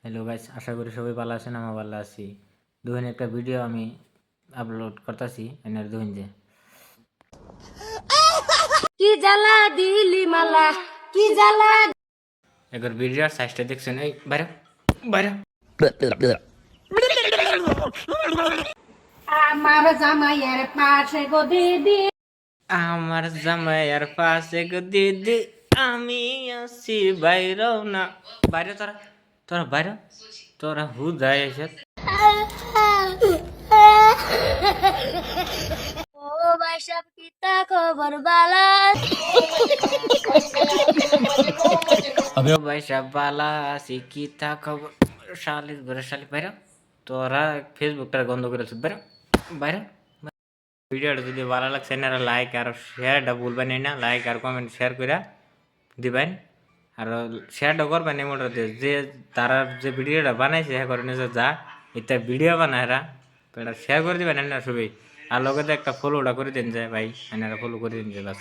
Hello guys, আশা করি সবাই ভালো আছেন। আমি ভালো আছি। দুদিন একটা ভিডিও আমি আপলোড করতেছি, এনার দুদিন যে কি জ্বালা দিলি মালা, কি জ্বালা। একবার ভিডিওর সাইজটা দেখছেন? এই বাইরে বাইরে আমার জামাইয়ের পাশে গো দিদি, আমার জামাইয়ার পাশে গো দিদি, আমি আছি বাইরেও না। বাইরে তোরা, তোরা বাইরে, তোরা হুদায় এসে ও বৈশাখ পিতা খবর বালা। ভাই সব বালা আছি, কি তা খবর? শালির ঘরে শালি বাইরে, তোরা ফেসবুকটা বন্ধ করেছিস। বাইরে বাইরে। ভিডিওটা যদি ভালো লাগছে না, লাইক আর শেয়ারটা ভুলবেন না। লাইক আর কমেন্ট শেয়ার করে দিবেন, আর শেয়ারটা করবেন এমন যে তারা যে ভিডিওটা বানাইছে হ্যাঁ করে নিজে যা এটা ভিডিও বানায় এরা, এটা শেয়ার করে দিবেন না সবাই। আর লগে একটা ফলোটা করে দিন যে ভাই, এনারা ফলো করে দিন যে বাস।